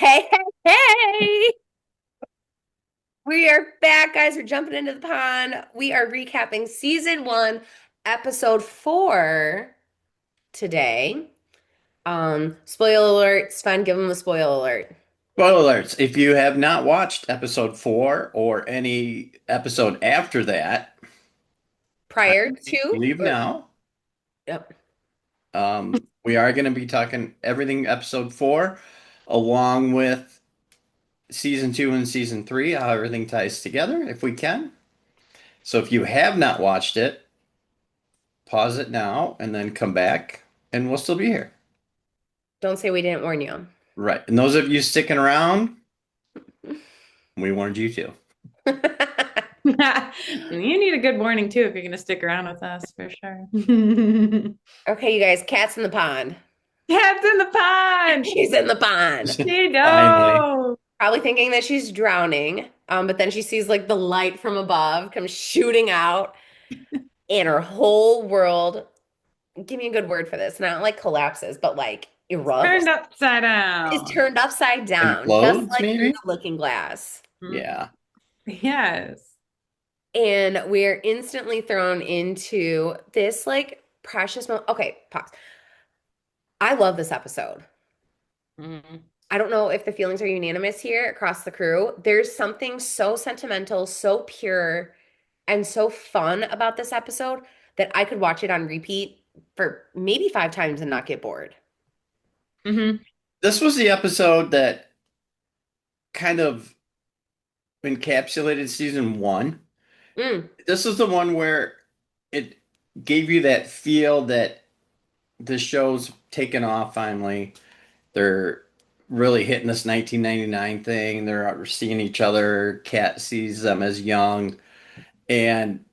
Hey, hey, hey! We are back, guys. We're jumping into the pond. We are recapping season one, episode four today. Spoiler alert. Sven, give them a spoiler alert. Spoiler alerts. If you have not watched episode 4 or any episode after that, I Prior to, leave or, now. yep. We are going to be talking everything episode 4, along with season 2 and season 3, how everything ties together, if we can. So if you have not watched it, pause it now and then come back, and we'll still be here. Don't say we didn't warn you. Right. And those of you sticking around, we warned you too. You need a good warning too if you're going to stick around with us for sure. Okay, you guys, cat's in the pond. Cat's in the pond. She's in the pond. She Finally. knows. Probably thinking that she's drowning. But then she sees like the light from above come shooting out, and her whole world, give me a good word for this, not like collapses, but like erupts, Turned upside is down. turned upside down, just Implodes, like through maybe? the looking glass. Yeah. Yes. And we're instantly thrown into this like precious moment. Okay, pause. I love this episode. Mhm. I don't know if the feelings are unanimous here across the crew. There's something so sentimental, so pure, and so fun about this episode that I could watch it on repeat for maybe 5 times and not get bored. Mhm. This was the episode that kind of encapsulated season 1. Mm, This is the one where it gave you that feel that the show's taken off finally. They're really hitting this 1999 thing. They're out seeing each other. Kat sees them as young. And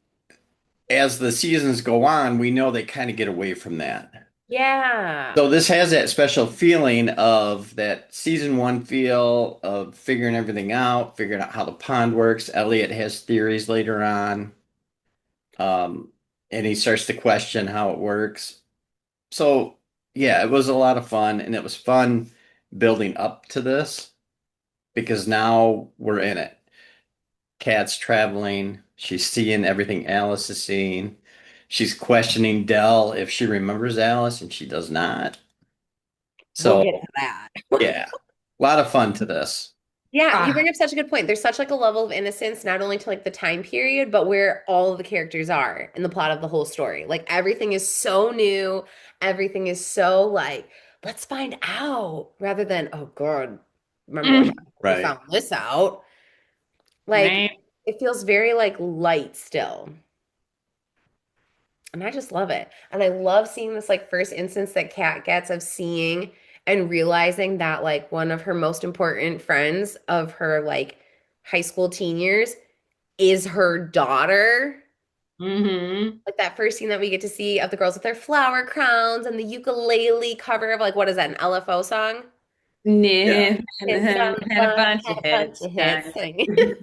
as the seasons go on, we know they kind of get away from that. yeah. So this has that special feeling of that season 1 feel of figuring everything out, figuring out how the pond works. Elliot has theories later on. Um, and he starts to question how it works. So, yeah, it was a lot of fun, and it was fun building up to this because now we're in it. Kat's traveling, she's seeing everything Alice is seeing. She's questioning Dell if she remembers Alice, and she does not. We'll So, get to that. yeah, a lot of fun to this. Yeah, you Ah, bring up such a good point. There's such like a level of innocence, not only to like the time period, but where all of the characters are in the plot of the whole story. Like everything is so new, everything is so like, let's find out, rather than, oh God, remember what mm, happened? We Right. found this out. Like right. it feels very like light still. And I just love it. And I love seeing this like first instance that Kat gets of seeing and realizing that like one of her most important friends of her like high school teen years is her daughter. Mm-hmm. Like that first scene that we get to see of the girls with their flower crowns and the ukulele cover of like what is that, an LFO song? Yeah. And It's then so had a fun, bunch of had a bunch hits. of hits singing.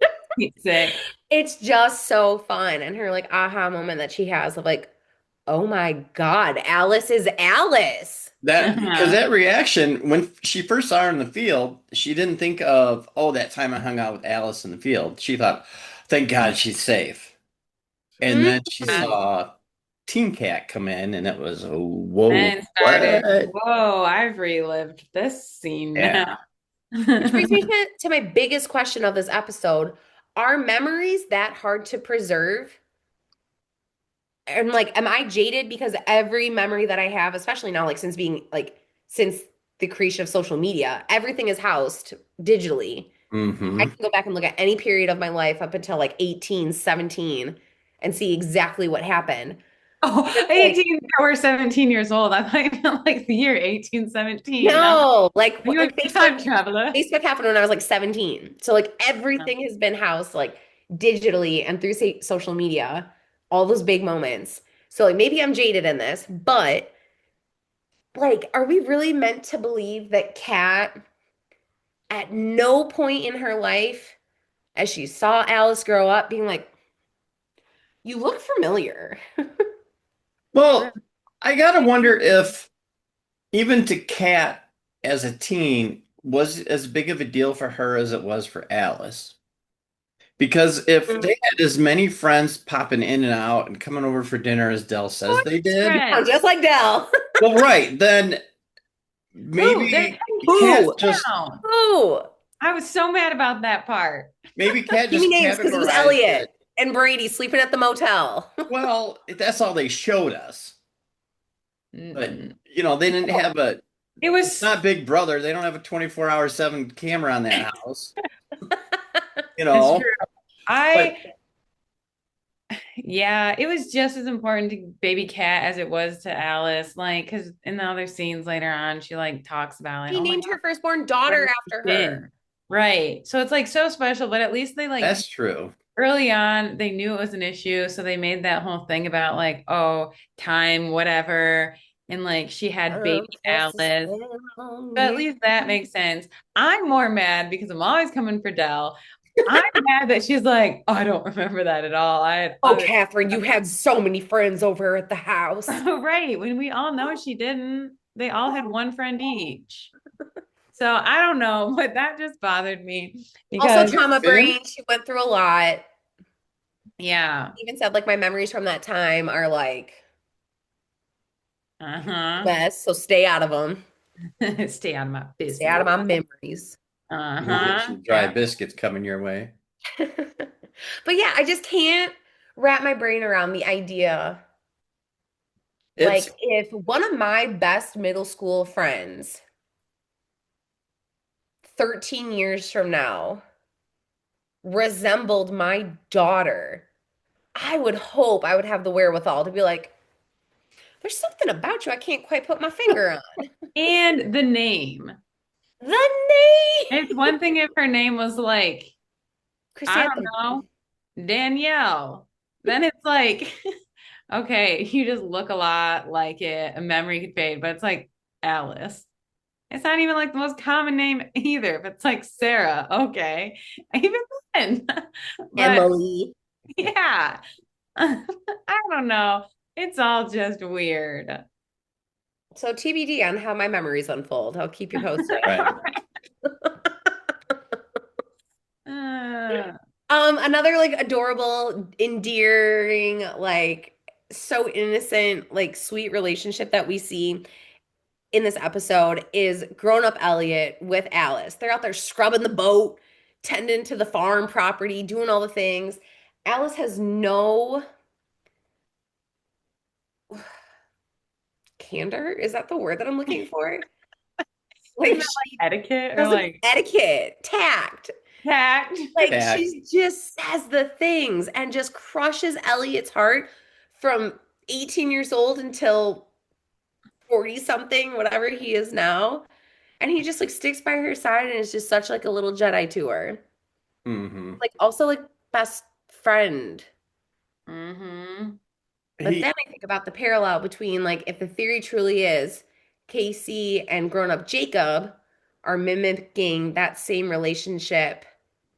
Sick. It's just so fun. And her like aha moment that she has of like, oh my God, Alice is Alice. That because Uh-huh. that reaction when she first saw her in the field, she didn't think of, oh, that time I hung out with Alice in the field. She thought, thank God she's safe. And then she Mhm. saw Teen Cat come in, and it was, oh, whoa, And started, what? whoa, I've relived this scene Yeah. now. Which brings me to my biggest question of this episode. Are memories that hard to preserve? And like, am I jaded because every memory that I have, especially now, like since being like since the creation of social media, everything is housed digitally. I Hmm. can go back and look at any period of my life up until like 18, 17, and see exactly what happened. Oh, But it's like, 18 or 17 years old. I thought you meant like the year 1817. no, like Are you a time traveler? Facebook happened when I was like 17. So like everything has been housed like digitally and through say, social media, all those big moments. So like maybe I'm jaded in this, but like are we really meant to believe that Kat at no point in her life as she saw Alice grow up being like, you look familiar. Well, I gotta wonder if even to Kat as a teen, was as big of a deal for her as it was for Alice. Because if Mm. they had as many friends popping in and out and coming over for dinner as Dell says they did, Oh, Friends. just like Dell. well, right, then Who? They're maybe Who? down. Who? I was so mad about that part. Cat Give me just names because it was categorized Elliot it. and Brady sleeping at the motel. Well, that's all they showed us. But Mm-mm. they didn't have a. It It's was not Big Brother. They don't have a 24/7 camera on that house. You it's true. know, but I Yeah, it was just as important to baby Cat as it was to Alice. Like, because in the other scenes later on, she like talks about like, She oh my named God, her firstborn where daughter have you after her. been? Right. So it's like so special, but at least they like that's true. early on they knew it was an issue, so they made that whole thing about like, oh, time, whatever, and like she had baby Love has a Alice. spell on So at you. least that makes sense. I'm more mad because I'm always coming for Dell. I'm mad that she's like, oh, I don't remember that at all. I had Oh, other Catherine, you had so many friends over at the house. right. When we all know she didn't, they all had one friend each. So I don't know, but that just bothered me Also, because, trauma Finn? brain. She went through a lot. yeah. Even said like my memories from that time are like Uh-huh. mess. So stay out of them. Stay out of my Stay out business. of my memories. You can get Uh-huh. some dry Yeah. biscuits coming your way. But yeah, I just can't wrap my brain around the idea. It's Like, if one of my best middle school friends, 13 years from now, resembled my daughter, I would hope I would have the wherewithal to be like, there's something about you I can't quite put my finger on. And the name. The name! It's one thing if her name was like, I don't Chrysanthemum. know, Danielle. Then it's like, okay, you just look a lot like it. A memory could fade, but it's like Alice. It's not even like the most common name either. If it's like Sarah, okay. Even then. But Emily. yeah, I don't know. It's all just weird. So TBD on how my memories unfold. I'll keep you posted. right. Uh, Another like adorable, endearing, like so innocent, like sweet relationship that we see in this episode is grown-up Elliot with Alice. They're out there scrubbing the boat, tending to the farm property, doing all the things. Alice has no candor. Is that the word that I'm looking for? isn't Like that she like etiquette or doesn't like etiquette, tact. tact? Like Cat. she just says the things and just crushes Elliot's heart from 18 years old until 40 something, whatever he is now. And he just like sticks by her side and is just such like a little Jedi to her. Hmm. Like also like best friend. Mm-hmm. But He then I think about the parallel between like if the theory truly is Casey and grown-up Jacob are mimicking that same relationship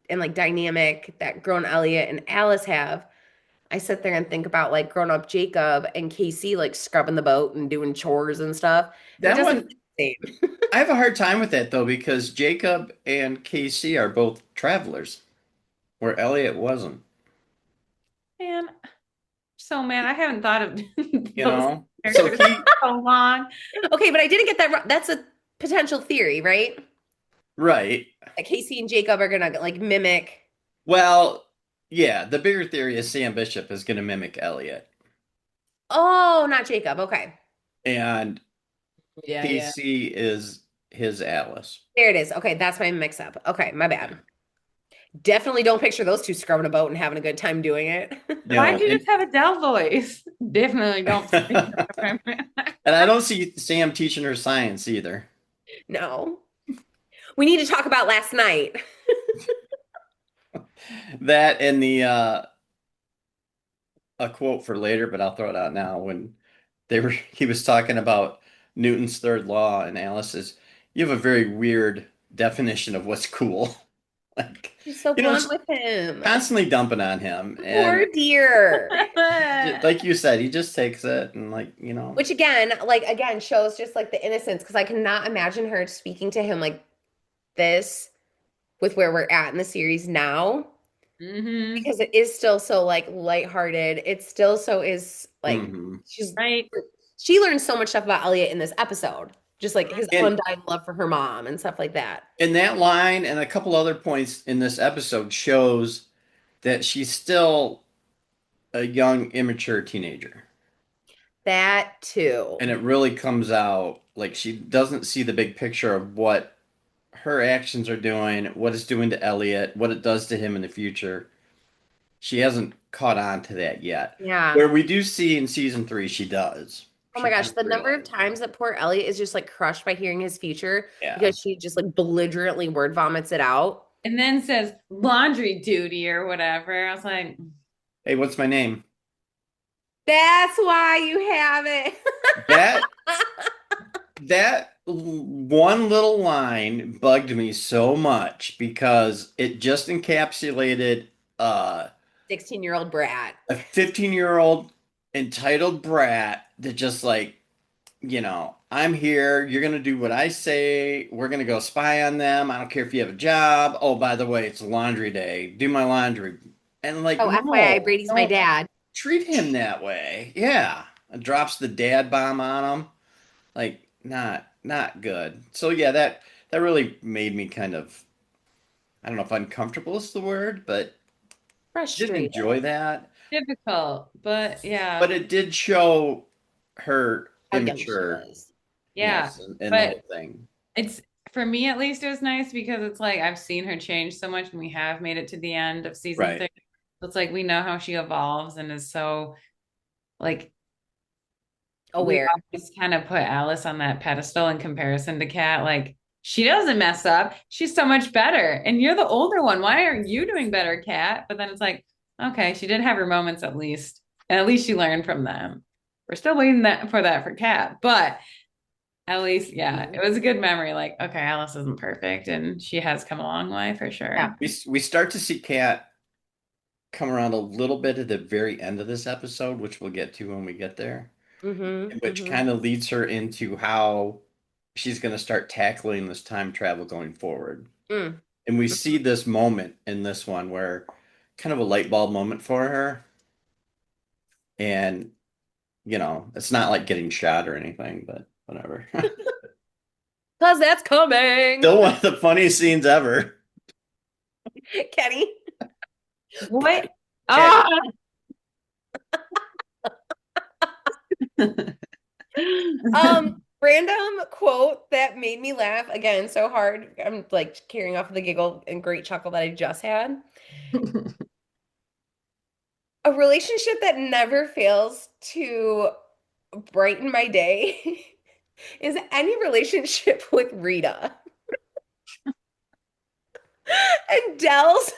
and like dynamic that grown Elliot and Alice have. I sit there and think about like grown-up Jacob and Casey like scrubbing the boat and doing chores and stuff. And it that doesn't one feel the same. I have a hard time with that though because Jacob and Casey are both travelers, where Elliot wasn't. Man, so man, I haven't thought of You those know, so characters he so long. Okay, but I didn't get that. That's a potential theory, right? right. That Casey and Jacob are gonna like mimic. Well, yeah, the bigger theory is Sam Bishop is going to mimic Elliot, Oh, not Jacob. Okay. and Yeah, yeah. Casey is his Alice. There it is. Okay, that's my mix up. Okay, my Yeah. bad. Definitely don't picture those two scrubbing a boat and having a good time doing it. Why'd No, you just have a Dell voice? Definitely don't. and I don't see Sam teaching her science either. No. We need to talk about last night. That and the a quote for later, but I'll throw it out now when he was talking about Newton's third law and Alice says, you have a very weird definition of what's cool. Like, She's so blunt with him. constantly dumping on him. And Poor dear. like you said, he just takes it and Which again, like again, shows just like the innocence because I cannot imagine her speaking to him like this with where we're at in the series now Hmm. because it is still so like lighthearted. It still so is like Hmm. she's Right. she learns so much stuff about Elliot in this episode. Just like his And undying love for her mom and stuff like that. and that line and a couple other points in this episode shows that she's still a young, immature teenager. That too. And it really comes out like she doesn't see the big picture of what her actions are doing, what it's doing to Elliot, what it does to him in the future. She hasn't caught on to that yet. Yeah. Where we do see in season 3, she does. Oh She my gosh, does the number of realize. times that poor Elliot is just like crushed by hearing his future Yeah. because she just like belligerently word vomits it out. And then says laundry duty or whatever. I was like, Hey, what's my name? That's why you have it. That that one little line bugged me so much because it just encapsulated uh 16-year-old brat. a 15-year-old entitled brat that just like, I'm here, you're gonna do what I say, we're gonna go spy on them. I don't care if you have a job. Oh, by the way, it's laundry day. Do my laundry. And like, Oh, FYI, no, Brady's my don't dad. treat him that way. Yeah. And drops the dad bomb on him. Like, not good. So yeah, that really made me kind of, I don't know if uncomfortable is the word, but didn't Frustrated. enjoy that. difficult, but But yeah, it did show her How young she immature. is. yeah. Yes, and the But whole thing. it's for me at least it was nice because it's like I've seen her change so much and we have made it to the end of season Right. 6. It's like we know how she evolves and is so like we Aware. always kind of put Alice on that pedestal in comparison to Kat. Like she doesn't mess up. She's so much better. And you're the older one. Why aren't you doing better, Kat? But then it's like, okay, she did have her moments at least. And at least she learned from them. We're still waiting for that for Kat. But at least, yeah, it was a good memory. Like, okay, Alice isn't perfect, and she has come a long way for Yeah. sure. We start to see Kat come around a little bit at the very end of this episode, which we'll get to when we get there, Mm-hmm. which Mm-hmm. kind of leads her into how she's going to start tackling this time travel going forward. Mm. And we see this moment in this one where kind of a light bulb moment for her. And, it's not like getting shot or anything, but whatever. Because that's coming. Still one of the funniest scenes ever. Kenny. What? Cat, Ah! Random quote that made me laugh again so hard. I'm like carrying off of the giggle and great chuckle that I just had. A relationship that never fails to brighten my day is any relationship with Rita. And Dell's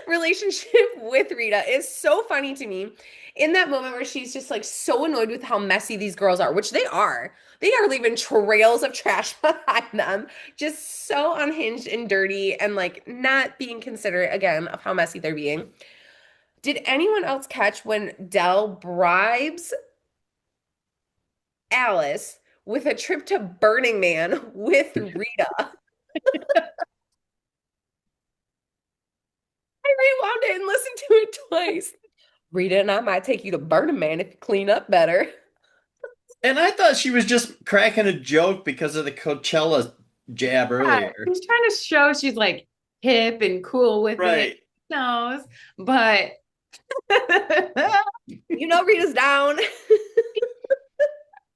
relationship with Rita is so funny to me in that moment where she's just like so annoyed with how messy these girls are, which they are. They are leaving trails of trash behind them, just so unhinged and dirty and like not being considerate again of how messy they're being. Did anyone else catch when Dell bribes Alice with a trip to Burning Man with Rita? I rewound it and listened to it twice. Rita and I might take you to Burning Man if you clean up better. and I thought she was just cracking a joke because of the Coachella jab Yeah, earlier. she's trying to show she's like hip and cool with it. Right. Knows, but You know Rita's down.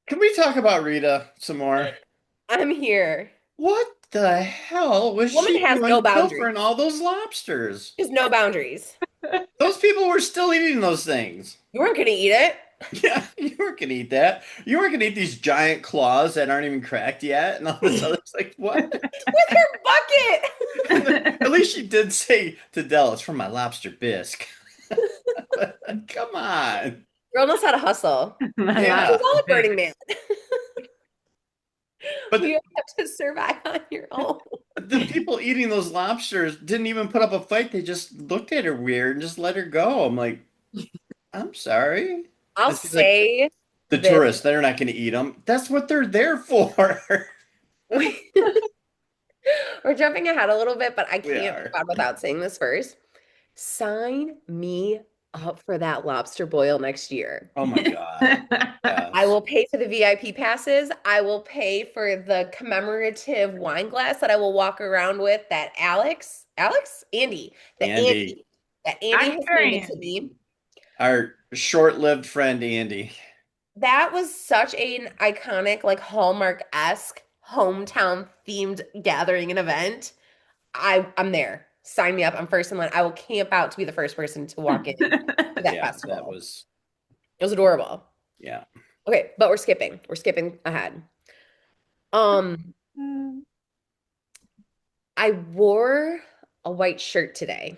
Can we talk about Rita some more? I'm here. What the hell was Woman she has no doing boundaries. pilfering all those lobsters? There's no boundaries. Those people were still eating those things. You weren't gonna eat it Yeah, you weren't gonna eat that. You weren't gonna eat these giant claws that aren't even cracked yet, and all this other. It's like what? with her bucket. At least she did say to Dell, "It's from my lobster bisque." Come on. Girl knows how to hustle. Yeah. She's all a Burning Man. But You have to survive on your own. the people eating those lobsters didn't even put up a fight. They just looked at her weird and just let her go. I'm like, I'm sorry. I'll And she's like, say the this. tourists, they're not going to eat them. That's what they're there for. We're jumping ahead a little bit, but I We can't are. go without saying this first. Sign me up for that lobster boil next year. Oh my God. I Yes. will pay for the VIP passes. I will pay for the commemorative wine glass that I will walk around with that Andy, That Andy has Dr. handed to Andy. me. our short-lived friend Andy. That was such an iconic, like Hallmark-esque hometown themed gathering and event. I'm there. Sign me up. I'm first in line. I will camp out to be the first person to walk in to that Yeah, that festival. was, It was adorable. yeah. Okay, but we're skipping. We're skipping ahead. Um, I wore a white shirt today,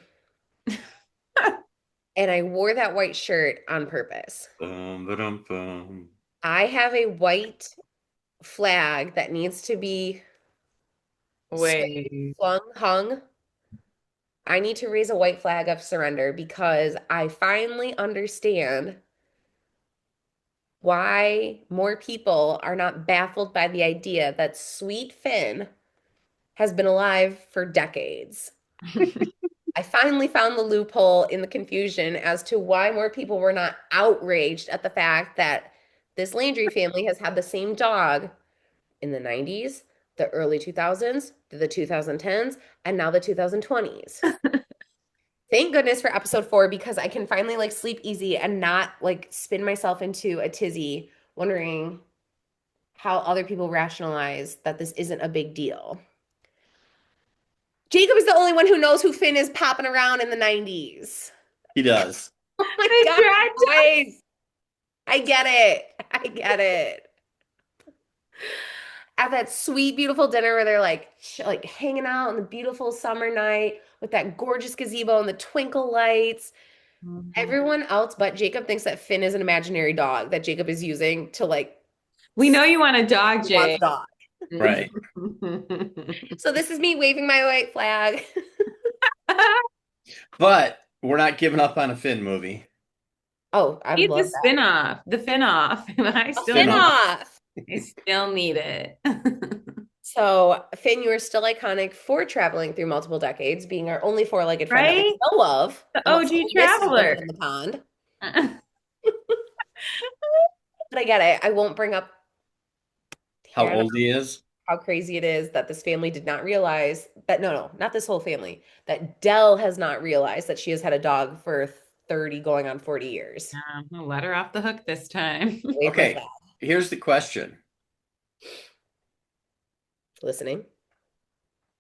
and I wore that white shirt on purpose. Bum, bum. I have a white flag that needs to be swayed, Wait. flung, hung. I need to raise a white flag of surrender because I finally understand why more people are not baffled by the idea that Sweet Finn has been alive for decades. I finally found the loophole in the confusion as to why more people were not outraged at the fact that this Landry family has had the same dog in the 90s, the early 2000s, the 2010s, and now the 2020s. Thank goodness for episode 4 because I can finally like sleep easy and not like spin myself into a tizzy wondering how other people rationalize that this isn't a big deal. Jacob is the only one who knows who Finn is popping around in the 90s. He does. Oh my They God, tried to. guys. I get it. I get it. At that sweet, beautiful dinner where they're like hanging out on the beautiful summer night with that gorgeous gazebo and the twinkle lights. Mhm. Everyone else but Jacob thinks that Finn is an imaginary dog that Jacob is using to like We know you want a dog, he wants Jake. a dog. Right. So this is me waving my white flag. But we're not giving up on a Finn movie. Oh, I would Need the love that. spin-off, the fin-off. I A still Spin need off. spin-off. I still need it. So, Finn, you are still iconic for traveling through multiple decades, being our only four-legged friend that we Right? know of. The Unless OG someone misses one traveler. in the pond. But I get it. I won't bring up How old he is? how crazy it is that this family did not realize that no, not this whole family, that Dell has not realized that she has had a dog for 30 going on 40 years. I'll let her off the hook this time. Wave my Okay, flag. here's the question. Listening.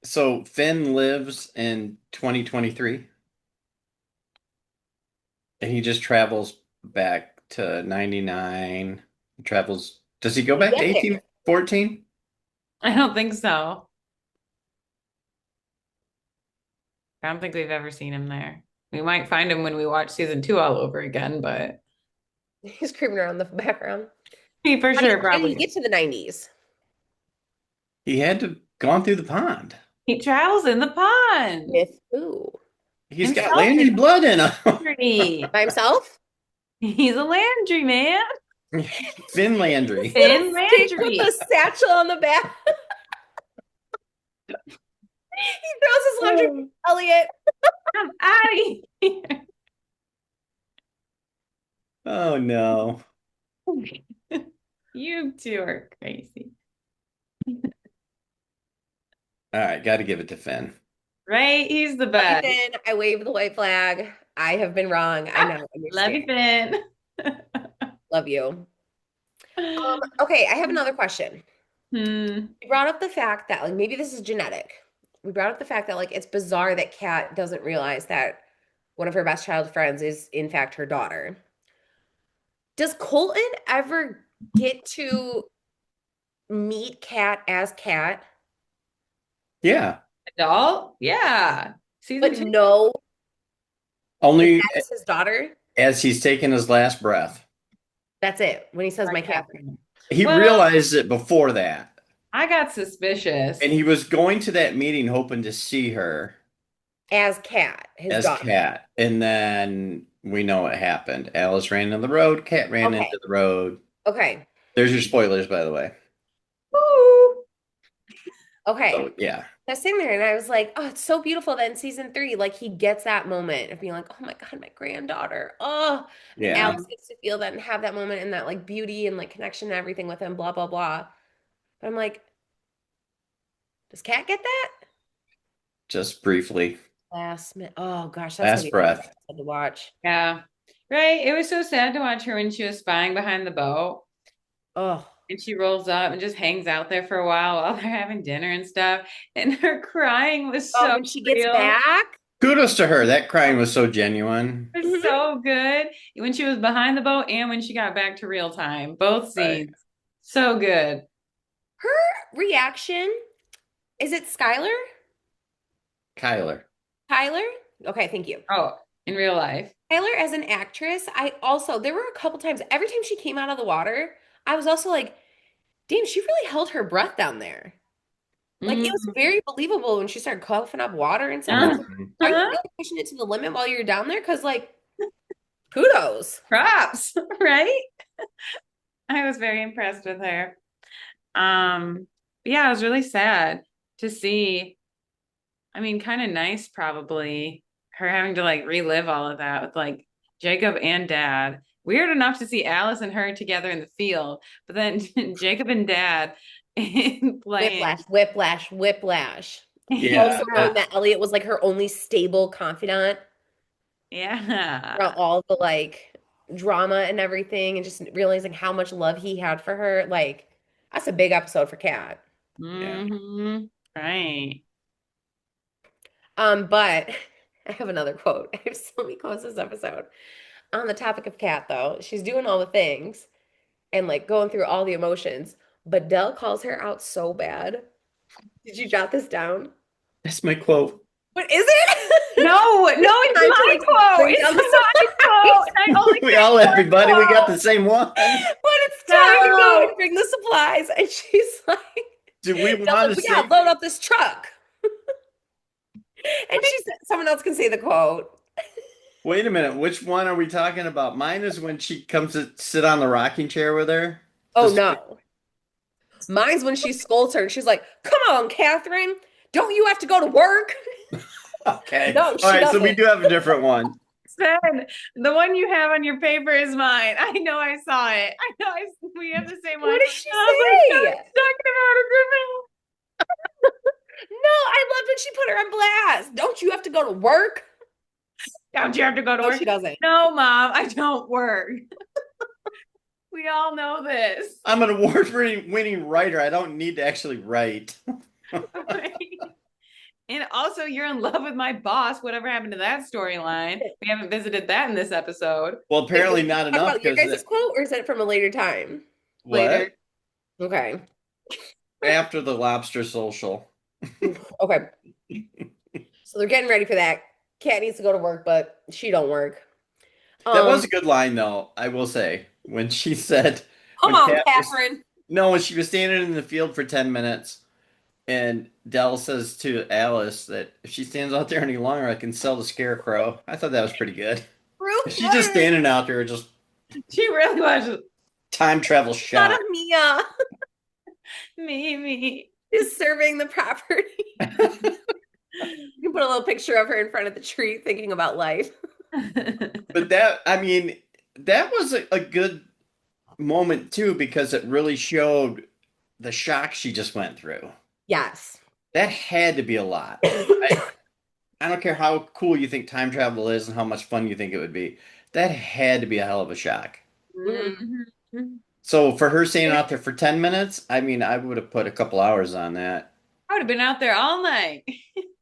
So Finn lives in 2023 and he just travels back to 99. Travels, does he go We back to get there. 1814? I don't think so. I don't think we've ever seen him there. We might find him when we watch season 2 all over again, but He's creeping around the background. he for sure How did he probably. get to the 90s? He had to gone through the pond. He travels in the pond With who? He's got himself. Landry blood in him. Landry. By himself? He's a Landry man. Finn Landry. Little Finn stick with Landry. the satchel on the back. He throws his laundry. Elliot. I'm out of here. Oh no. You two are crazy. All right, got to give it to Finn. Right? He's the Love you, best. Finn. I wave the white flag. I have been wrong. I now Love you, understand. Finn. Love you. Okay, I have another question. Hmm. We brought up the fact that like maybe this is genetic. We brought up the fact that like it's bizarre that Kat doesn't realize that one of her best child friends is in fact her daughter. Does Colton ever get to meet Kat as Kat, Yeah. Adult? Yeah. Season but 2. know that Only that is his daughter? as he's taking his last breath. That's it. When he says my Like Catherine. He Well, realized it before that. I got suspicious. And he was going to that meeting hoping to see her As Kat, his as daughter. Kat. And then we know what happened. Alice ran into the road, Kat ran Okay. into the road. Okay. There's your spoilers, by the way. Ooh. Okay. So yeah, I was sitting there and I was like, oh, it's so beautiful that in season three, like he gets that moment of being like, oh my God, my granddaughter. Oh, and yeah. Alex gets to feel that and have that moment and that like beauty and like connection and everything with him, blah, blah, blah. But I'm like, does Kat get that? Just briefly, Last minute. Oh gosh, that's gonna last be a hard breath. episode to watch. Yeah. Right. It was so sad to watch her when she was spying behind the boat Oh, and she rolls up and just hangs out there for a while they're having dinner and stuff. And her crying was oh, so when she gets real. back. Kudos to her. That crying was so genuine. It was Mhm. so good. When she was behind the boat and when she got back to real time. Both Right. scenes. So good. Her reaction, is it Skylar? Kyler. Tyler? Okay, thank you. Oh, in real life. Tyler as an actress, I also, there were a couple times, every time she came out of the water, I was also like, damn, she really held her breath down there. Like it was Mm. very believable when she started coughing up water and stuff. I was like, Mhm. are you really pushing it to the limit while you're down there? Because like, kudos. Props, right? I was very impressed with her. Um, yeah, it was really sad to see. I mean, kind of nice probably her having to like relive all of that with like Jacob and Dad. Weird enough to see Alice and her together in the field, but then Jacob and Dad playing. Whiplash, whiplash, whiplash. Yeah, Also knowing that Elliot was like her only stable confidant throughout Yeah. all the like drama and everything, and just realizing how much love he had for her. Like, that's a big episode for Kat. yeah. Hmm. Right. But I have another quote. I have so many quotes this episode. On the topic of Kat, though, she's doing all the things and like going through all the emotions, but Dell calls her out so bad. Did you jot this down? That's my quote. What is it? No, no, it's Time to my like quote. bring It's down the my quote. supplies. And I only We picked all, one everybody, we got the quote. same one. But it's time to go No. and bring the supplies. And she's like, Do we Dell's want like, to we gotta say? load up this truck. And she said, someone else can say the quote. Wait a minute. Which one are we talking about? Mine is when she comes to sit on the rocking chair with her. Oh Just no. Mine's when she scolds her and she's like, come on, Catherine. Don't you have to go to work? okay. No, All she right. So we doesn't. do have a different one. Said the one you have on your paper is mine. I know I saw it. I know we have the same one. What And did she I was like, say? "Don't talking about a different No, I loved when she put her on blast. Don't you have to go to work? don't you have to go to No, work? she doesn't. No, Mom, I don't work. We all know this. I'm an award-winning writer. I don't need to actually write. And also, you're in love with my boss. Whatever happened to that storyline? We haven't visited that in this episode. Well, Wait, apparently not talk enough about your because guys' quote, or is that from a later time? what? Later. Okay. After the lobster social. Okay. So they're getting ready for that. Kat needs to go to work, but she don't work. That was Um, a good line, though, I will say. When she said, come when on, Kat was, Catherine. no, when she was standing in the field for 10 minutes, and Dell says to Alice that if she stands out there any longer, I can sell the scarecrow. I thought that was pretty good. Ruth, She's just standing out there, just She really was time travel not of shot. Mia me. is serving the property. You can put a little picture of her in front of the tree thinking about life. But that, I mean, that was a good moment too, because it really showed the shock she just went through. Yes. That had to be a lot. I don't care how cool you think time travel is and how much fun you think it would be. That had to be a hell of a shock. Mhm. Mhm. So for her staying out there for 10 minutes, I mean, I would have put a couple hours on that. I would have been out there all night.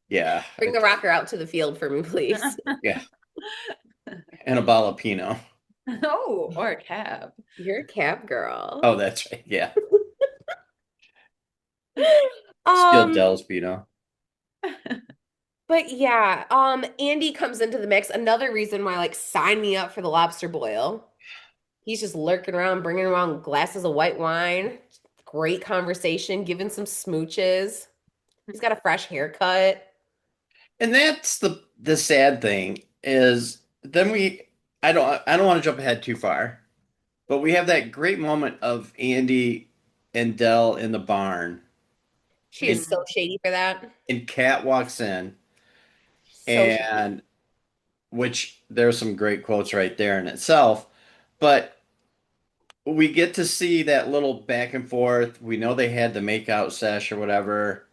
Yeah. Bring the rocker out to the field for me, please. Yeah. And a bottle of Pinot. Oh, or a cab. You're a cab girl. Oh, that's right. Yeah. Still Um, Dell's Pinot. but yeah, Andy comes into the mix. Another reason why, like, sign me up for the lobster boil. He's just lurking around, bringing around glasses of white wine. Great conversation, giving some smooches. He's got a fresh haircut. And that's the sad thing is then I don't want to jump ahead too far, but we have that great moment of Andy and Dell in the barn She is And so shady for that. Kat walks in, So shady. and which there's some great quotes right there in itself. But we get to see that little back and forth. We know they had the makeout sesh or whatever.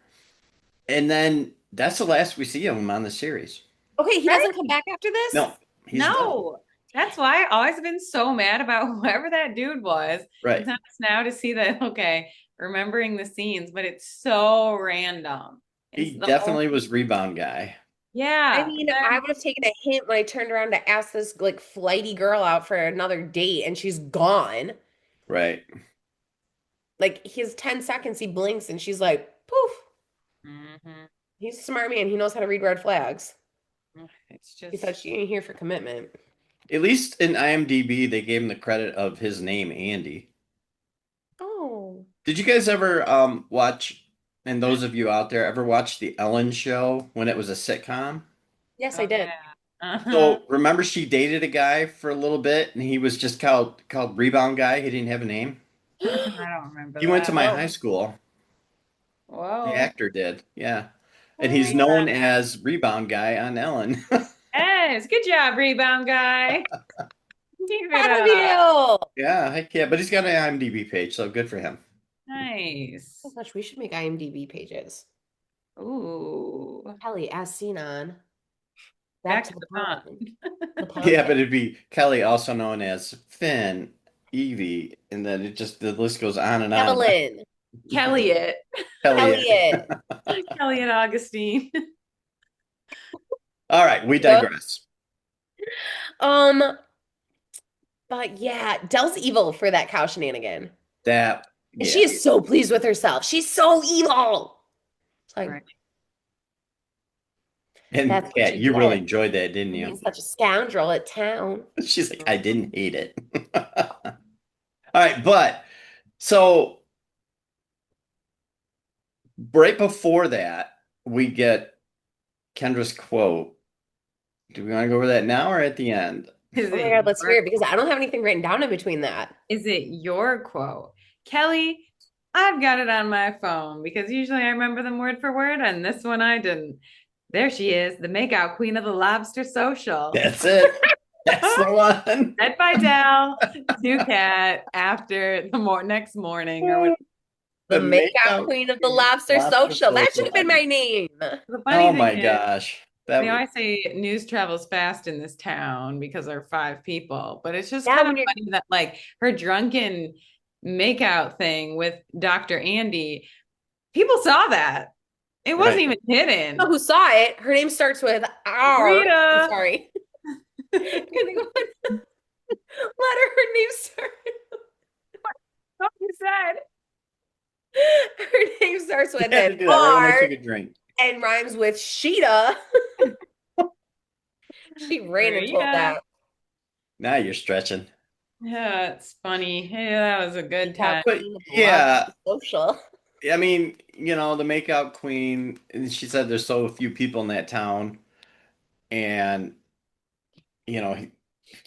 And then that's the last we see of him on the series. Okay, he Right? doesn't come back after this? No, he's done. No. That's why I've always been so mad about whoever that dude was. Right. It's nice now to see that, okay, remembering the scenes, but it's so random. It's He the only, definitely was rebound guy. I yeah. mean, I would have taken a hint when I turned around to ask this like flighty girl out for another date and she's gone. Right. Like his 10 seconds, he blinks and she's like, poof. Mhm. He's a smart man. He knows how to read red flags. It's He said just, she ain't here for commitment. At least in IMDb, they gave him the credit of his name, Andy. Oh, Did you guys ever watch, and those of you out there, ever watch the Ellen show when it was a sitcom? yes, I oh did. yeah. Uh-huh. So remember she dated a guy for a little bit and he was just called rebound guy. He didn't have a name. I don't remember He went to that. my Whoa. high school. The Whoa. actor did. Yeah. And Oh he's my known God. as rebound guy on Ellen. Yes, good job, rebound guy. Keep it Proud of up. you. Yeah, heck yeah. But he's got an IMDb page, so good for him. Oh Nice. gosh, we should make IMDb pages. Ooh. Kelly, as seen on Back Back to to the the Pond, pond. the Yeah, podcast. but it'd be Kelly, also known as Finn, Evie, and then it just the list goes on and on. Evelyn, Kellyet. Kelly. Elliot. Kellyet Augustine. All right, we Yep. digress. Um, but yeah, Dell's evil for that cow shenanigan. That, And she yeah. is so pleased with herself. She's so evil. It's like, Right. And that's what Kat, you you really get enjoyed that, didn't for you? being such a scoundrel at town. She's like, I didn't hate it. All right, but so right before that, we get Kendra's quote. Do we want to go over that now or at the end? Is Oh my it God, let's hear your it because I don't have anything written down in between that. is it your quote? Kelly, I've got it on my phone because usually I remember them word for word, and this one I didn't. There she is, the makeout queen of the lobster social. That's it. That's the one. Ed Vidal to Cat after the next morning or what. The The makeout makeout queen of the queen, lobster lobster social. That should have been social. my name. The funny Oh thing my is, gosh. That they was always say news travels fast in this town because there are five people, but it's just Yeah, kind of when you're funny that like her drunken makeout thing with Dr. Andy, people saw that. It wasn't right. even hidden. who saw it, her name starts with R. I'm Rita. sorry. Can I go on? Letter, her name starts. What you said. Her name starts You with had an to do that right when I R took a drink. and rhymes with Sheeta. She ran and told Rita. that. Now you're stretching. Yeah, it's funny. Yeah, that was a good Makeout time. But queen of the yeah, lobster social. I mean, the makeout queen, and she said there's so few people in that town, and you know, he-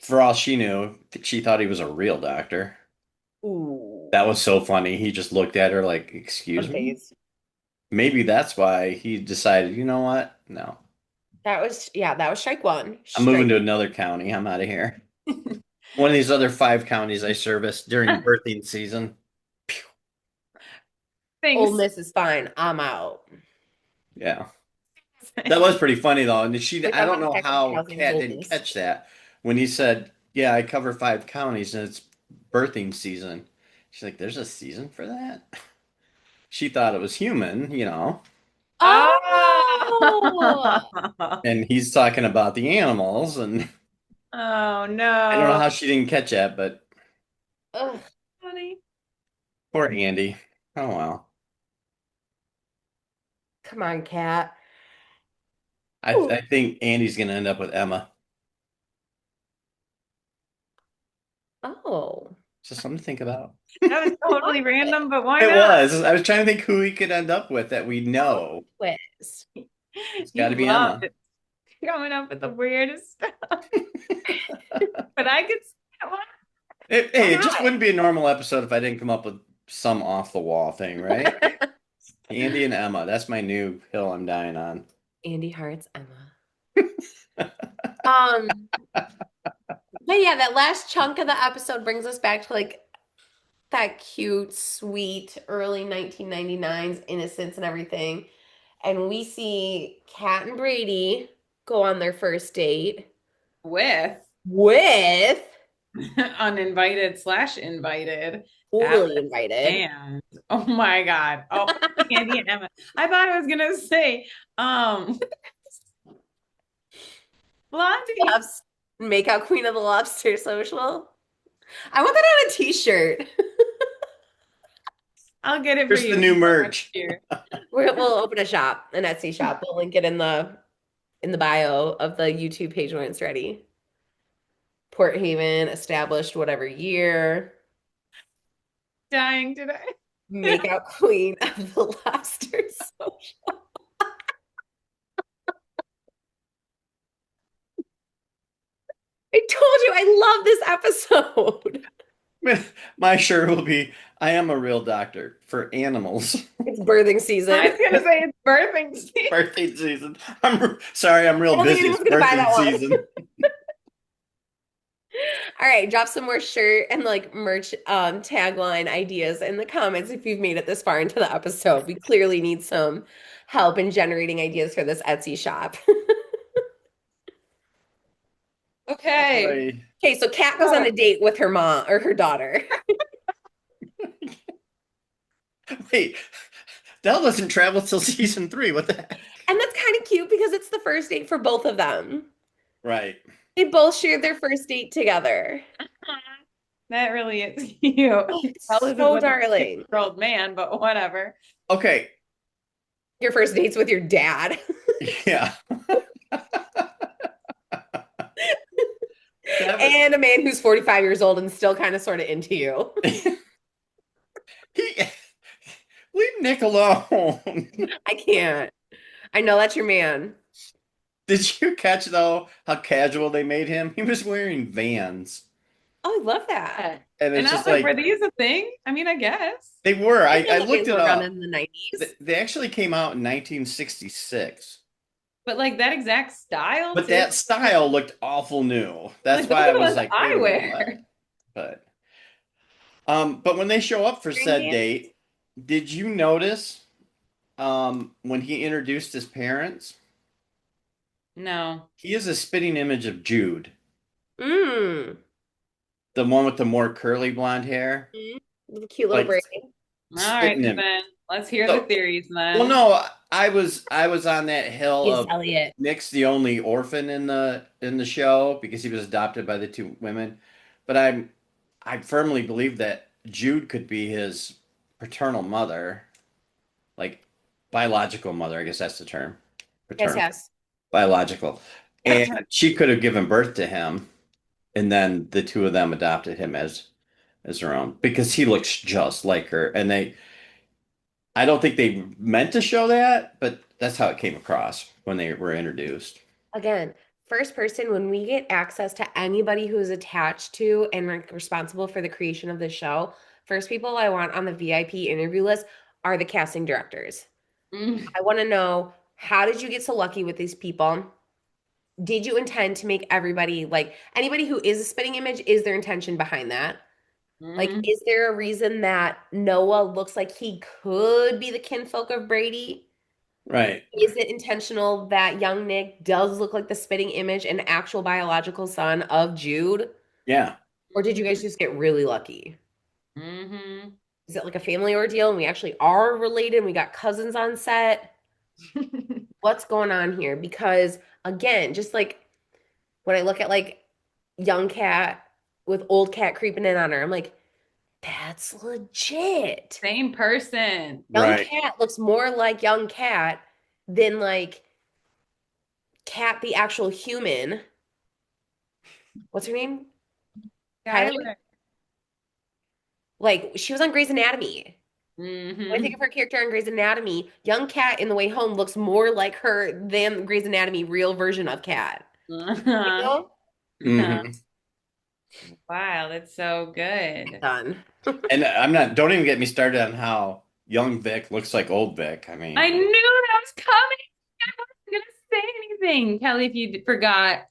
for all she knew, she thought he was a real doctor. Ooh, That was so funny. He just looked at her like, "Excuse me?" unfazed. Maybe that's why he decided, you know what? No, That was, yeah, that was strike one. I'm moving Strike. to another county. I'm out of here. One of these other 5 counties I service during birthing season. Ole Thanks. Miss is fine. I'm out. Yeah. That was pretty funny though. And Like I I don't want to know check with how housing is Kat Ole didn't Miss. catch that when he said, yeah, I cover 5 counties and it's birthing season. She's like, there's a season for that? She thought it was human. Oh, Oh. And he's talking about the animals. And Oh I don't know no. how she didn't catch that, but ugh, Funny. poor Andy. Oh well. come on, Cat. I think Andy's going to end up with Emma. Oh, Just something to think about. That was I love totally it. random, but why It not? was. I was trying to think who he could end up with that we I love know. the twist. It's got You to be love Emma. it. Coming up with the weirdest stuff. But I could see that one. Hey, Why it just not? wouldn't be a normal episode if I didn't come up with some off the wall thing, right? Andy and Emma. That's my new hill I'm dying on. Andy Hart's Emma. Um, but yeah, that last chunk of the episode brings us back to like that cute, sweet early 1999's innocence and everything. And we see Kat and Brady go on their first date With with uninvited slash invited Alice totally invited. and oh my God. Oh, Andy and Emma. I thought I was gonna say um Blondie. Loves Makeout Queen of the Lobster Social. I want that on a t-shirt. I'll get it for Here's the you new next merch. year. We'll open a shop, an Etsy shop. We'll link it in the bio of the YouTube page when it's ready. Port Haven, established whatever year. Dying today. Makeout Queen of the Lobster Social. I told you I love this episode. My shirt will be I am a real doctor for animals. It's birthing I season. was gonna say it's birthing season. Birthday season. Sorry, I'm I real don't think busy. It's anyone's gonna buy birthday that one. season. All right, drop some more shirt and like merch tagline ideas in the comments if you've made it this far into the episode. We clearly need some help in generating ideas for this Etsy shop. Okay. Boy. Okay, so Kat goes on a date with her mom or her daughter. Wait, Del doesn't travel till season 3. What the heck? And that's kind of cute because it's the first date for both of them. Right. They both shared their first date together. That really is cute. Oh, Tell us so with a darling. 50-year-old man, but whatever. Okay. Your first date's with your dad. Yeah. And a man who's 45 years old and still kind of sort of into you. He, leave Nick alone. I can't. I know that's your man. Did you catch though how casual they made him? He was wearing Vans. Oh, I love that. And And it's I was just like, were like these a thing? I mean, I guess. they were. I feel I like looked they it were around up. in the 90s. They actually came out in 1966. But like that exact style But too. that style looked awful new. That's Like why those I are the was ones like, I wait a minute, what? wear. But when they show up for said Drinking. date, did you notice when he introduced his parents? No. He is a spitting image of Jude, Mm. the one with the more curly blonde hair, With a cute little like braid. All right, spitting him. then let's hear the So, theories well, then. no, I was on that hill Yes, of Elliot. Nick's the only orphan in the show because he was adopted by the two women. But I firmly believe that Jude could be his paternal mother, like biological mother, I guess that's the term. Yes, Paternal, yes. biological. And she could have given birth to him, and then the two of them adopted him as their own because he looks just like her. And I don't think they meant to show that, but that's how it came across when they were introduced. Again, first person, when we get access to anybody who is attached to and like responsible for the creation of the show, first people I want on the VIP interview list are the casting directors. Mm, I want to know, how did you get so lucky with these people? Did you intend to make everybody like anybody who is a spitting image? Is their intention behind that? Like, mm, is there a reason that Noah looks like he could be the kinfolk of Brady? Right. Is it intentional that young Nick does look like the spitting image and actual biological son of Jude? Yeah. Or did you guys just get really lucky? mm-hmm. Is it like a family ordeal and we actually are related and we got cousins on set? What's going on here? Because again, just like when I look at like young cat with old cat creeping in on her, I'm like, that's legit. Same person. Young Right. cat looks more like young cat than like cat the actual human. What's her name? Kylie? Tyler. Like she was on Grey's Anatomy. When I think Mm-hmm. of her character on Grey's Anatomy, young Cat in The Way Home looks more like her than Grey's Anatomy real version of Cat. You Uh-huh. know? Hmm. Wow, that's so good. Done. And I'm not, don't even get me started on how young Vic looks like old Vic. I I mean, knew that was coming. I wasn't gonna say anything, Kelly, if you forgot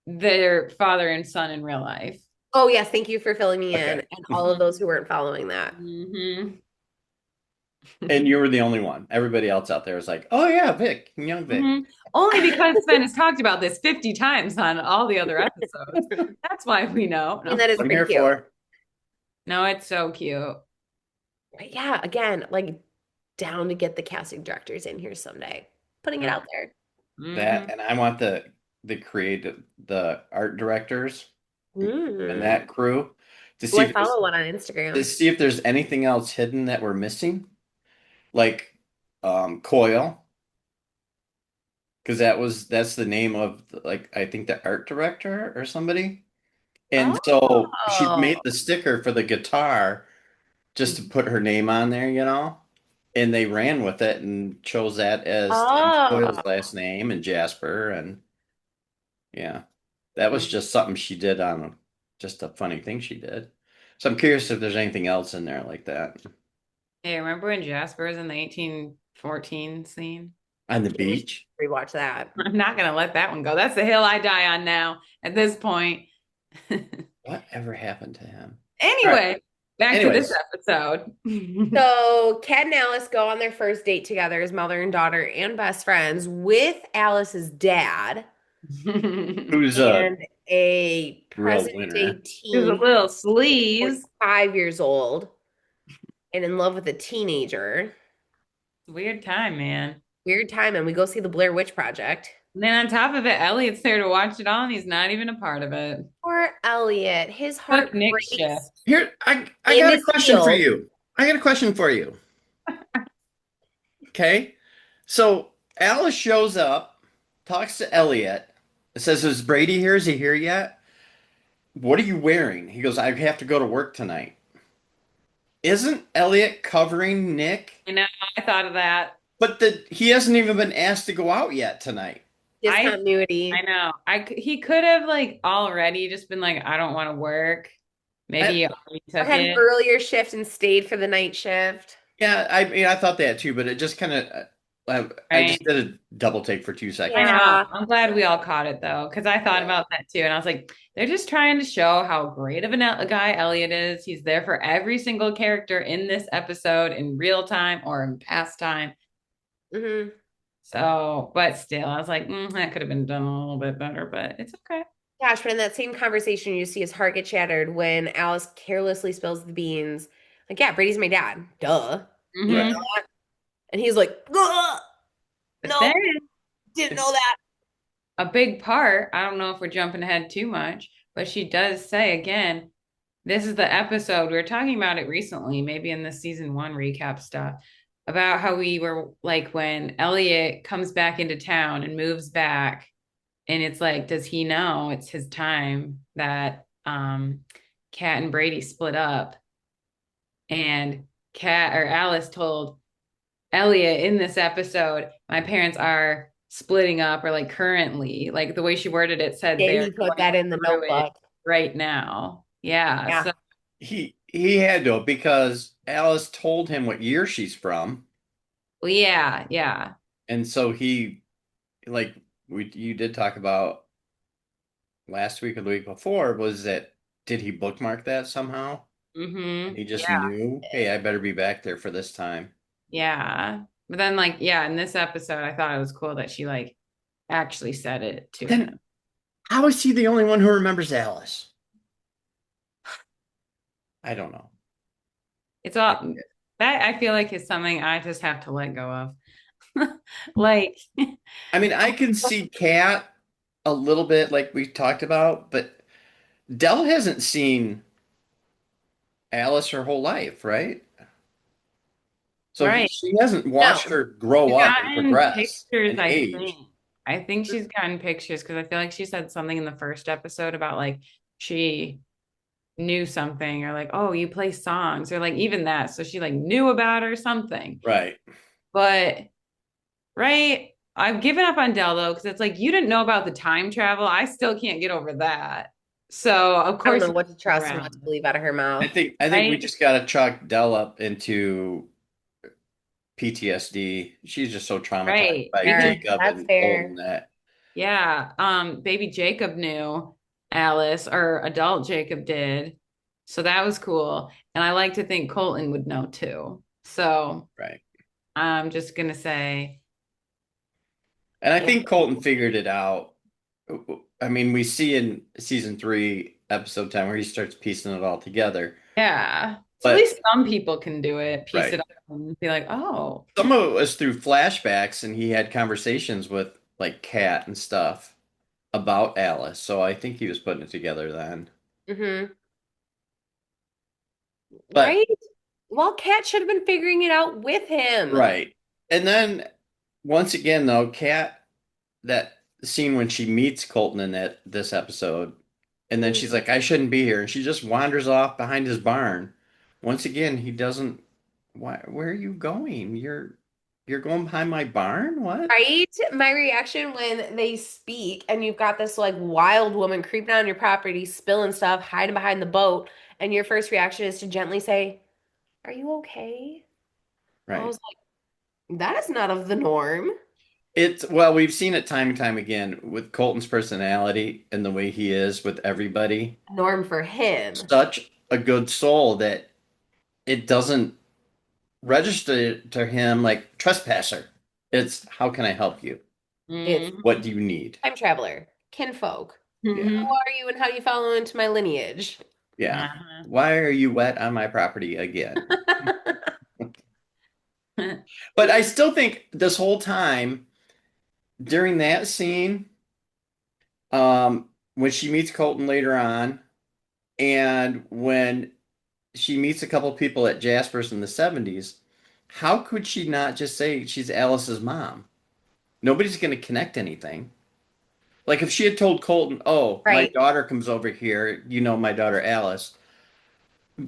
their father and son in real life. Oh, yes. Thank you for filling me in okay. and all of those who weren't following that. Hmm. And you were the only one. Everybody else out there was like, "Oh yeah, Vic, young Vic." Hmm. Only because Sven has talked about this 50 times on all the other episodes. That's why we know. And No, that is I'm pretty here cute. for. no, it's so cute. But yeah, again, like down to get the casting directors in here someday. Putting it out there. Mm-hmm. That, and I want the creative, the art directors and Mm. that crew to Oh, see I if there's follow one on to Instagram. see if there's anything else hidden that we're missing, like Coil, because that's the name of like I think the art director or somebody. And so she Oh. made the sticker for the guitar just to put her name on there, and they ran with it and chose that as Coyle's Oh. last name and Jasper, and yeah. That was just something she did on just a funny thing she did. So I'm curious if there's anything else in there like that. Hey, remember when Jasper was in the 1814 scene? On the Can't wait beach? to rewatch that. I'm not gonna let that one go. That's the hill I die on now at this point. Whatever happened to him? All right. Anyway, back to this Anyways, episode. So Ken and Alice go on their first date together as mother and daughter and best friends with Alice's dad who's a and a real present day winner? There's a teen, little like sleaze. 5 years old, and in love with a teenager. Weird time, man. Weird time, and we go see the Blair Witch Project. And then on top of it, Elliot's there to watch it all, and he's not even a part of it. Poor Elliot, his Took heart Nick's shift. breaks Here, I in got a this question for field. you. I got a question for you. Okay. So Alice shows up, talks to Elliot, says, "Is Brady here? Is he here yet? What are you wearing?" He goes, "I have to go to work tonight." Isn't Elliot covering Nick? I know, I thought of that. But he hasn't even been asked to go out yet tonight. I I Discontinuity. know. He could have like already just been like, I don't want to work. Maybe I, he already Or took had an it. earlier shift and stayed for the night shift. yeah, I mean, I thought that too, but it just kind of, I Right. just did a double take for two I seconds. know. Yeah. I'm glad we all caught it though, because I thought Yeah. about that too. And I was like, they're just trying to show how great of a guy Elliot is. He's there for every single character in this episode in real time or in past time. Hmm. So, but still, I was like, that could have been done a little bit better, but it's okay. Gosh, but in that same conversation, you see his heart get shattered when Alice carelessly spills the beans. Like, yeah, Brady's my dad. Duh. You didn't know Hmm. that? And he's like, ugh, But then no, didn't know that. a big part, I don't know if we're jumping ahead too much, but she does say again, this is the episode we were talking about it recently, maybe in the season one recap stuff, about how we were like when Elliot comes back into town and moves back, and it's like, does he know it's his time that Kat and Brady split up? And Kat or Alice told Elliot in this episode, my parents are splitting up, or like currently, like the way she worded it said Yeah, they're he put going that in the through it notebook. right now. Yeah. Yeah. So He had to because Alice told him what year she's from, well, yeah, yeah. and so he like we you did talk about last week or the week before was that did he bookmark that somehow? And Mm-hmm. he just Yeah, knew, hey, I better be back there for this time. yeah. But then like, yeah, in this episode, I thought it was cool that she like actually said it to Then him. how is he the only one who remembers Alice? I don't know. It's all that I feel like is something I just have to let go of. Like, I mean, I can see Kat a little bit like we talked about, but Dell hasn't seen Alice her whole life, right? So right. she hasn't No. watched her grow She's up and gotten progress pictures, and I think. age. I think she's gotten pictures because I feel like she said something in the first episode about like she knew something, or like, oh, you play songs, or like even that. So she like knew about her something. Right. But right, I've given up on Dell though, because it's like you didn't know about the time travel. I still can't get over that. So of I don't course know you what to stick trust and what to around, believe out of her I mouth. think I think we right? just gotta chalk Dell up into PTSD. She's just so traumatized Right. by Because Jacob That's and Colton fair. that yeah, baby Jacob knew Alice, or adult Jacob did. So that was cool. And I like to think Colton would know too. So right. I'm just gonna say, And I Yeah. think Colton figured it out. I mean, we see in season 3, episode 10, where he starts piecing it all together. yeah. So at But least some people can do it, piece it right. up and be like, oh. Some of it was through flashbacks, and he had conversations with like Kat and stuff about Alice. So I think he was putting it together then. Hmm. But Right? Well, Kat should have been figuring it out with him. right. And then once again though, Kat, that scene when she meets Colton in that this episode, and then she's Mhm. like, I shouldn't be here, and she just wanders off behind his barn. Once again, he doesn't where are you going? You're going behind my barn? What? Right? My reaction when they speak and you've got this like wild woman creeping on your property, spilling stuff, hiding behind the boat, and your first reaction is to gently say, "Are you okay?" I Right. was like, that is not of the norm. It's well, we've seen it time and time again with Colton's personality and the way he is with everybody. Norm for him. Such a good soul that it doesn't register to him like trespasser. It's how can I help you? It's What do you need? time traveler, kinfolk. Who Yeah. Mhm. are you and how do you follow into my lineage? Yeah. Uh-huh. Why are you wet on my property again? But I still think this whole time during that scene, when she meets Colton later on, and when she meets a couple people at Jasper's in the 70s, how could she not just say she's Alice's mom? Nobody's going to connect anything. Like if she had told Colton, "Oh, my Right. daughter comes over here, you know my daughter Alice."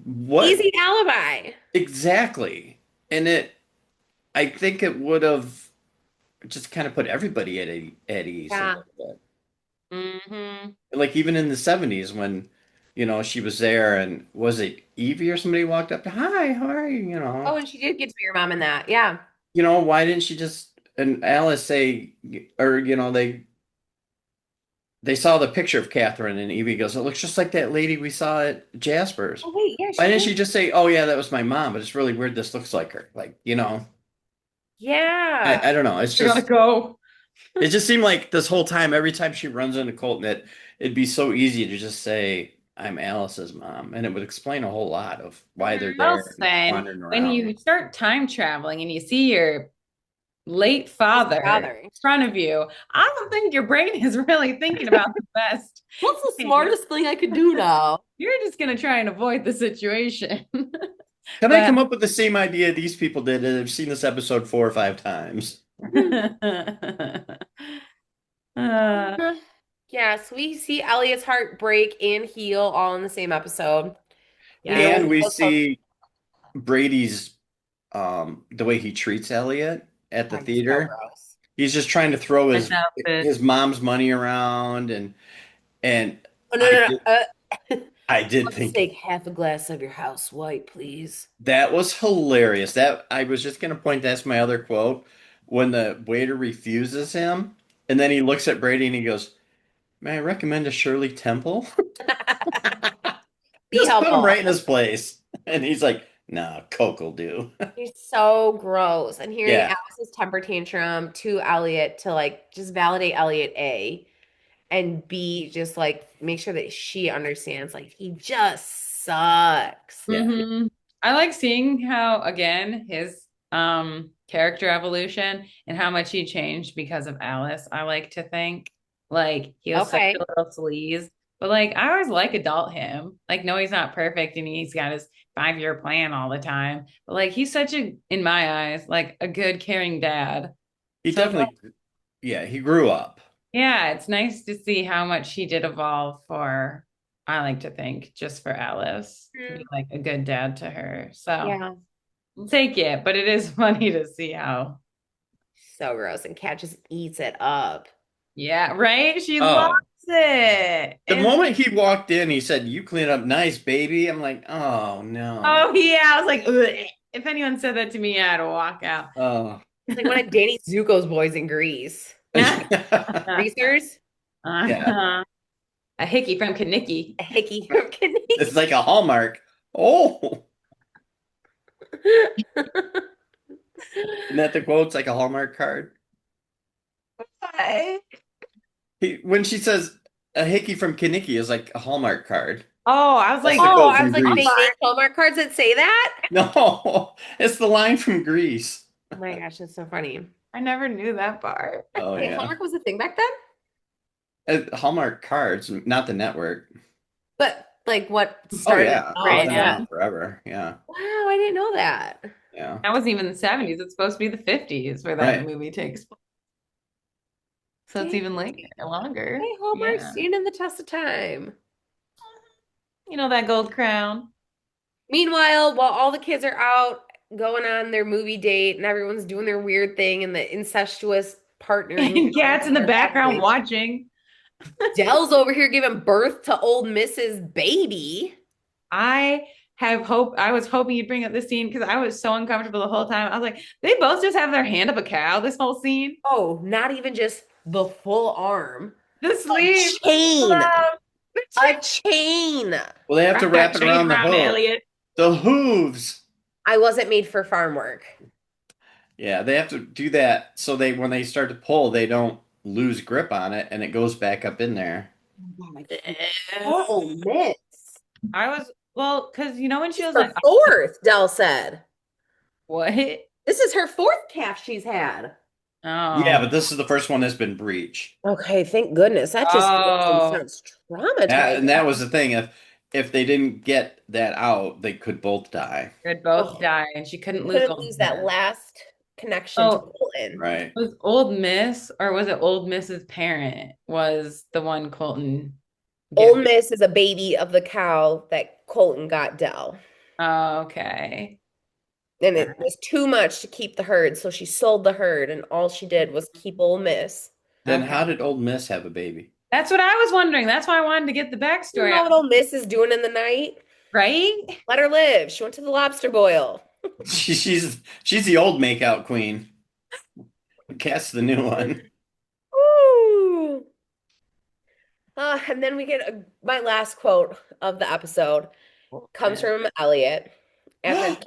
What Easy alibi. exactly? And I think it would have just kind of put everybody at ease a Yeah. little bit. Hmm. Like even in the 70s when, she was there and was it Evie or somebody walked up to, "Hi, how are you?" Oh, and she did get to be your mom in that. Yeah. Why didn't she just and Alice say or they saw the picture of Catherine and Evie goes, "It looks just like that lady we saw at Jasper's." Oh, wait. Yeah, Why she didn't did. she just say, "Oh yeah, that was my mom, but it's really weird this looks like her." Like, Yeah. I don't know. I gotta go. It just seemed like this whole time, every time she runs into Colton, it'd be so easy to just say, "I'm Alice's mom," and it would explain a whole lot of why they're Hmm. Well there and said. wandering When around. you start time traveling and you see your late What's the father in father? front of you, I don't think your brain is really thinking about the best. What's the You're smartest thing I could do now? just gonna try and avoid the situation. Can I But come up with the same idea these people did and have seen this episode 4 or 5 times? uh, Yes, we see Elliot's heart break and heal all in the same episode. We know yeah, And when we he goes close. see Brady's the way he treats Elliot at the God, he's so theater. gross. He's just trying to throw nice his outfit. mom's money around and Oh, no, I no, did no. I did Let's think take half a glass of your house white, please. that was hilarious. That I was just gonna point that's my other quote when the waiter refuses him and then he looks at Brady and he goes, "May I recommend a Shirley Temple?" Be Just put him helpful. right in his place. And he's like, "Nah, Coke will do." He's so gross. And hearing Yeah, Alice's temper tantrum to Elliot to like just validate Elliot A and B just like make sure that she understands like he just sucks. yeah. I like seeing how, again, his character evolution and how much he changed because of Alice. I like to think like he was such a Okay. little sleaze, but like I always like adult him. Like, no, he's not perfect and he's got his 5-year plan all the time, but like he's such a, in my eyes, like a good, caring dad. He So definitely, yeah, he grew up. yeah, it's nice to see how much he did evolve for, I like to think, just for Alice to be Mm, like a good dad to her. So yeah. I'll take it, but it is funny to see how, So gross. And Kat just eats it up. yeah, right? She loves Oh, it. the And moment he walked in, he said, "You clean up nice, baby." I'm like, "Oh no." oh yeah, I was like, ugh. If anyone said that to me, I'd walk out. Oh. It's like one of Danny Zuko's boys in Greece. Greasers, Yeah. Uh-huh. A hickey from Kaniki. a hickey from It's Kenny. like a Hallmark. Oh, isn't that the quote? It's like a Hallmark card. When she says a hickey from Kaniki is like a Hallmark card. Oh, I was That's like, the Oh, quote I from was like, they Greece. make Hallmark cards that say that? No, it's the line from Greece. Oh my gosh, that's so funny. I never knew that part. Oh Wait, yeah. Hallmark was a thing back then? Hallmark cards, not the network. But like what Oh started it yeah, it's off? been Brand. around forever. Yeah, Wow, I didn't know that. yeah. That wasn't even the 70s. It's supposed to be the 50s where that Right. movie takes place. So it's Dang. even later, longer. Hey, Hallmark Yeah. standing the test of time. You know that gold crown. Meanwhile, while all the kids are out going on their movie date and everyone's doing their weird thing and the incestuous partners moving And on Cat's in the their background families, watching. Dell's over here giving birth to old Mrs. Baby. I I was hoping you'd bring up this scene because I was so uncomfortable the whole time. I was like, they both just have their hand up a cow this whole scene. Oh, not even just the full arm. The sleeve. Chain. Love. A chain. Well, they have to Wrap wrap that it chain around the around hoof. Elliot. The hooves. I wasn't made for farm work. Yeah, they have to do that so they when they start to pull, they don't lose grip on it and it goes back up in there. Oh, miss. I was well, because you know when she was Her like, fourth, Dell said. what? This is her fourth calf she's had. Yeah, Oh. but this is the first one that's been breached. Okay, thank goodness. That just Oh. sounds traumatizing. And that was the thing. If they didn't get that out, they could both die. They'd both Oh, die, and she couldn't lose couldn't Old lose that Miss. last connection to Oh, Colton. Right. was Old Miss or was it Old Miss's parent was the one Colton Old gave? Miss is a baby of the cow that Colton got Dell. Oh, okay. And it was too much to keep the herd, so she sold the herd, and all she did was keep Old Miss. Then Okay. how did Old Miss have a baby? That's what I was wondering. That's why I wanted to get the You backstory know out, what Old Miss is doing in the night? right? Let her live. She went to the lobster boil. She's the old makeout queen. Cat's the new one. Ooh. And then we get my last quote of the episode comes from Elliot after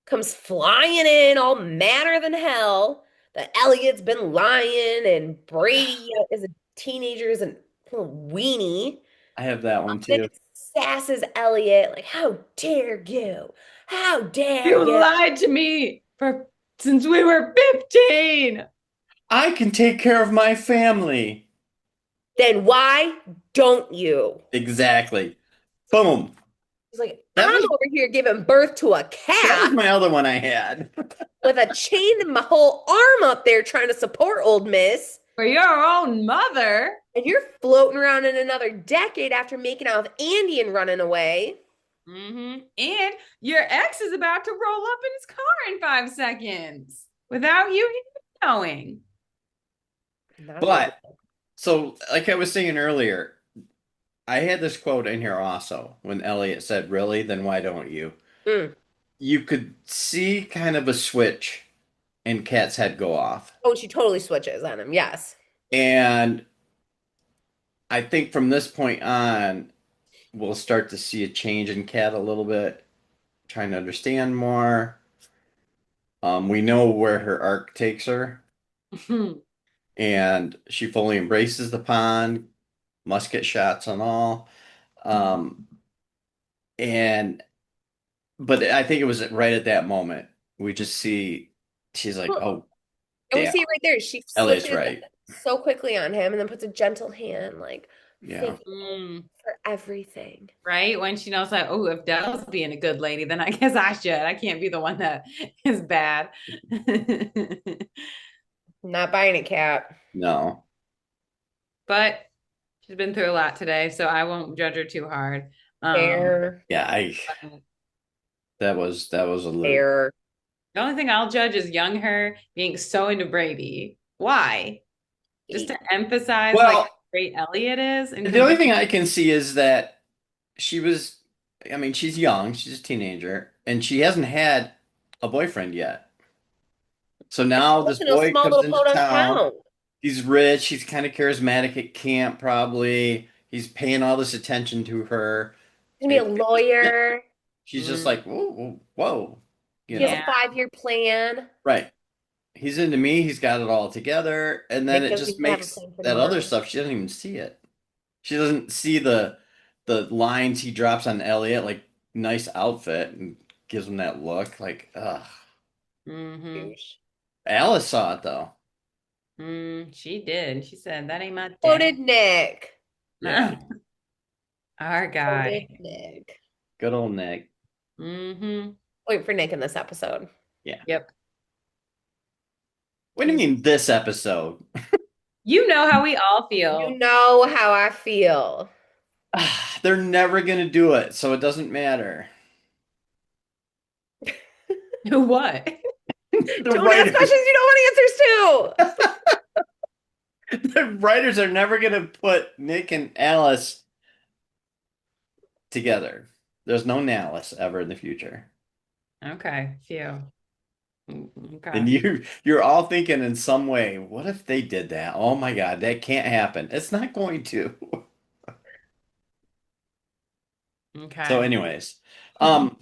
comes flying in all madder than hell that Elliot's been lying and Brady is a teenager, is a little weenie. I have that one Then too. sasses Elliot like, "How dare you? How dare You you?" lied to me for since we were 15. I can take care of my family. Then why don't you? Exactly. Boom. He's like, That "I'm was over here giving birth to a that was calf my other one I had. with a chain and my whole arm up there trying to support old Miss." For your own mother. And you're floating around in another decade after making out with Andy and running away. And your ex is about to roll up in his car in 5 seconds without you even knowing. But so like I was saying earlier, I had this quote in here also when Elliot said, "Really? Then why don't you?" Mm. You could see kind of a switch in Kat's head go off. Oh, she totally switches on him. Yes. And I think from this point on, we'll start to see a change in Kat a little bit, trying to understand more. We know where her arc takes her, and she fully embraces the pond, musket shots and all. Um, and but I think it was right at that moment we just see she's like, Well, "Oh, and we damn, see it right there. She Elliot's switches right." so quickly on him and then puts a gentle hand, like, Yeah. thank you for everything. Right? When she knows like, oh, if Dell's being a good lady, then I guess I should. I can't be the one that is bad. Not buying it, Cat. No. But she's been through a lot today, so I won't judge her too hard. Fair. Yeah, that was a little. Fair. The only thing I'll judge is young her being so into Brady. Why? Just to emphasize like how Well, great Elliot is. And the only thing I can see is that she was, I mean, she's young, she's a teenager, and she hasn't had a boyfriend yet. So now Lives this in a boy small comes little into podunk town. town. He's rich. He's kind of charismatic at camp, probably. He's paying all this attention to her. He's gonna be And a lawyer. she's just Mm, like, whoa, whoa, whoa, you He has a yeah. know, 5-year plan. right. He's into me. He's got it all together. And then Nick it doesn't just even have a makes plan for that other tomorrow. stuff. She doesn't even see it. She doesn't see the lines he drops on Elliot, like nice outfit, and gives him that look. Like, ugh. Mm-hmm. Douche. Alice saw it though. She did. She said, that ain't my So dad. did Nick. Yeah. Our So did guy. Nick. Good old Nick. Mm-hmm. Wait for Nick in this episode. Yeah. Yep. What do you He's, mean this episode? you know how we all You feel. know how I feel. They're never gonna do it, so it doesn't matter. What? The Don't ask writers, questions you don't want answers to. the writers are never gonna put Nick and Alice together. There's no Alice ever in the future. Okay, phew. And Okay. you're all thinking in some way, what if they did that? Oh my God, that can't happen. It's not going to. So, Okay. anyways, um,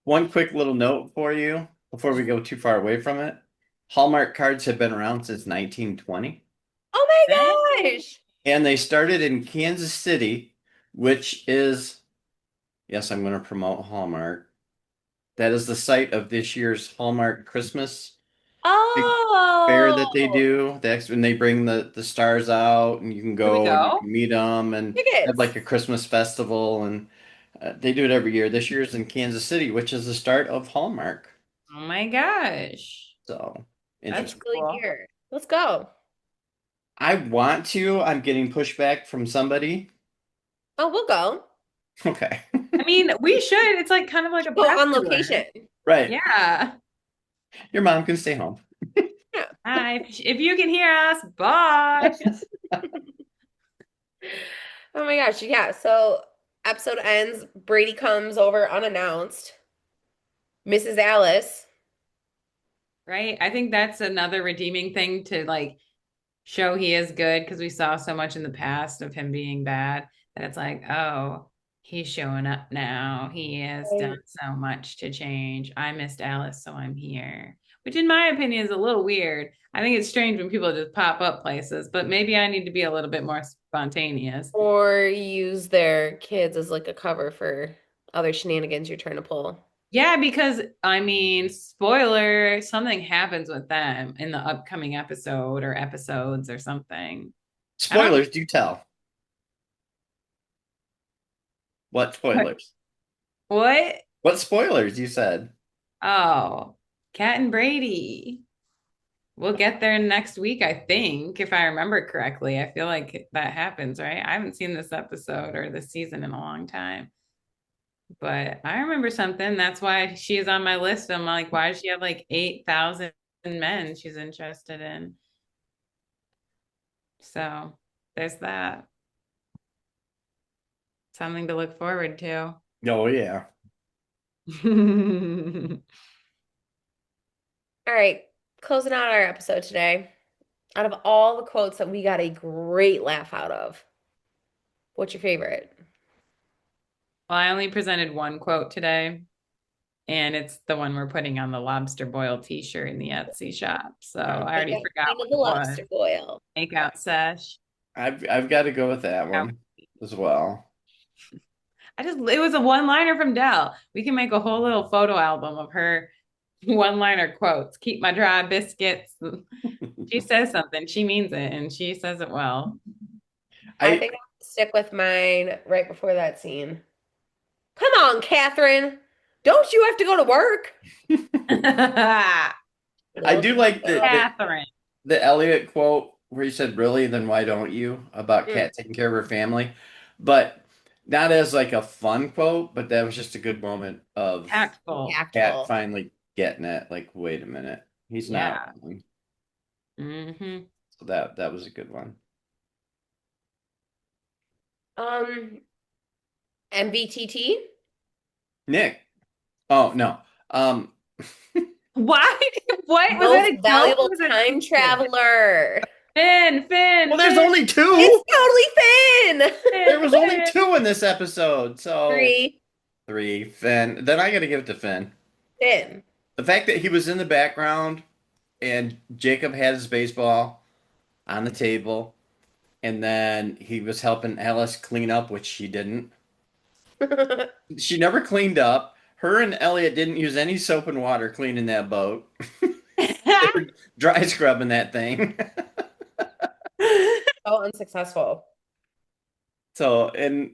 one quick little note for you before we go too far away from it. Hallmark cards have been around since 1920, Oh my gosh. and they started in Kansas City, which is, yes, I'm going to promote Hallmark. That is the site of this year's Hallmark Christmas big fair that they Oh, do. That's when they bring the stars out, and you can Should we go and you go? can meet them, and have like tickets. a Christmas festival, and they do it every year. This year's in Kansas City, which is the start of Hallmark. Oh my gosh. So That's interesting. Really cool. here. Let's go. I want to. I'm getting pushback from somebody. Oh, we'll go. Okay. I mean, we should. It's like kind of like a Go press on tour. location. Right. Yeah. Your mom can stay home. Yeah. Hi. If you can hear us, bye. Oh my gosh. Yeah. So episode ends. Brady comes over unannounced. Mrs. Alice. Right? I think that's another redeeming thing to like show he is good because we saw so much in the past of him being bad that it's like, oh, he's showing up now. He has done Right. so much to change. I missed Alice, so I'm here. Which, in my opinion, is a little weird. I think it's strange when people just pop up places, but maybe I need to be a little bit more spontaneous. Or use their kids as like a cover for other shenanigans you're trying to pull. Yeah, because I mean, spoiler, something happens with them in the upcoming episode or episodes or something. I don't Spoilers, do tell. What spoilers? what? What spoilers you said? Oh, Kat and Brady. We'll get there next week, I think, if I remember correctly. I feel like that happens, right? I haven't seen this episode or this season in a long time, but I remember something. That's why she is on my list. I'm like, why does she have like 8,000 men she's interested in? So there's that. Something to look forward to. Oh yeah. All right. Closing out our episode today. Out of all the quotes that we got a great laugh out of, what's your favorite? Well, I only presented one quote today, and it's the one we're putting on the lobster boil t-shirt in the Etsy shop. So I Make already up forgot Queen of what the it was. Lobster Boil. Makeout sesh. I've got to go with that Out. one as well. It was a one-liner from Dell. We can make a whole little photo album of her one-liner quotes. Keep my dry biscuits. She says something, she means it, and she says it well. I I think I'll stick with mine right before that scene. Come on, Catherine. Don't you have to go to work? I Little do like detail. Catherine. the Elliot quote where he said, "Really? Then why don't you?" about Mm, Kat taking care of her family, but not as like a fun quote, but that was just a good moment of Tactful. Kat impactful. finally getting it. Like, wait a minute, he's not Yeah. wrong. Hmm. So that was a good one. Um, MVTT. Nick, Oh no. Why? What was that Most a joke? Or valuable was it time serious? traveler. Finn, Well, there's only two. It's totally There Finn, was only Finn. two in this episode, so Finn. three. Finn. Then I got to give it to Finn. Finn. The fact that he was in the background and Jacob had his baseball on the table, and then he was helping Alice clean up, which she didn't. She never cleaned up. Her and Elliot didn't use any soap and water cleaning that boat. They were dry scrubbing that thing. So unsuccessful. So, and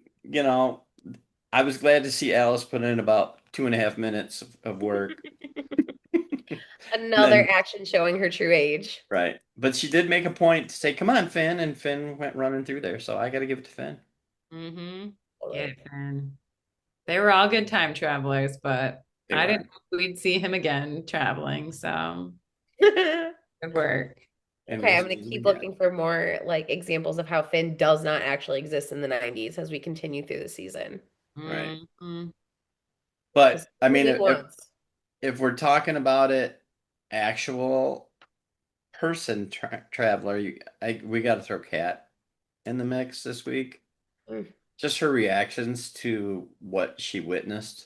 I was glad to see Alice put in about 2.5 minutes of work. And Another then, action showing her true age. right. But she did make a point to say, come on, Finn. And Finn went running through there. So I got to give it to Finn. Mm-hmm. Get Totally. it, Finn. They were all good time travelers, but They I were. didn't think we'd see him again traveling. So Okay, good work. And we'll I'm see gonna him keep again. looking for more like examples of how Finn does not actually exist in the 90s as we continue through the season. Right. Mm-hmm. Because But I mean, only if once. if we're talking about it, actual person traveler, we got to throw Kat in the mix this week. Mm. Just her reactions to what she witnessed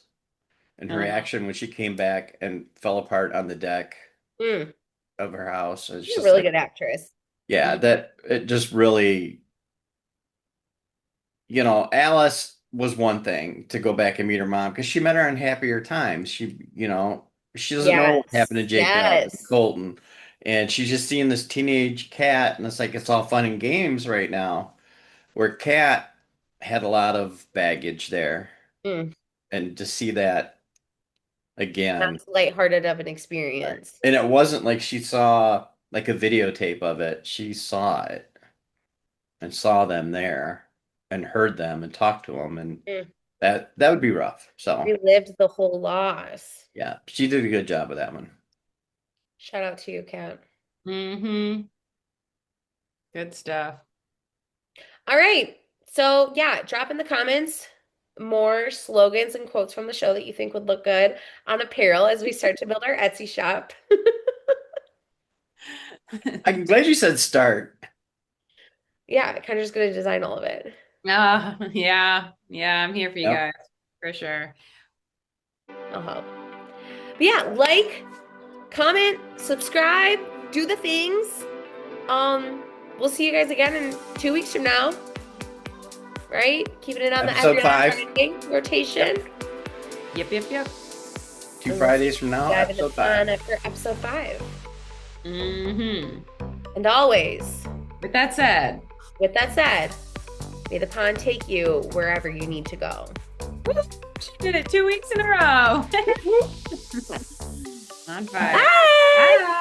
and her reaction when she came back and fell apart on the deck Mm. of her house. It's She's a just really like, good actress. yeah, that it just really, Alice was one thing to go back and meet her mom because she met her on happier times. She doesn't know what happened to Yes. Jacob and Yes. Colton, and she's just seeing this teenage Cat, and it's like it's all fun and games right now. Where Cat had a lot of baggage there, Mm. and to see that Not again, as lighthearted of an right? experience. And it wasn't like she saw like a videotape of it. She saw it and saw them there and heard them and talked to them, and Mm. that would be rough. So Relived the whole loss. yeah, she did a good job with that one. Shout out to you, Kat. Mm-hmm. Good stuff. All right. So, yeah, drop in the comments more slogans and quotes from the show that you think would look good on apparel as we start to build our Etsy shop. I'm glad you said start. Yeah, kind of just gonna design all of it. Yeah. Yeah, I'm here for you Yep. guys for sure. I'll help. But yeah, like, comment, subscribe, do the things. We'll see you guys again in 2 weeks from now. Right? Keeping it on the Episode every other 5. Friday rotation. Yep. 2 Fridays from now, Dive into episode fun 5. for episode 5. Mm-hmm. And always, With that said, may the pond take you wherever you need to go. she did it 2 weeks in a row. On fire. Bye! Bye.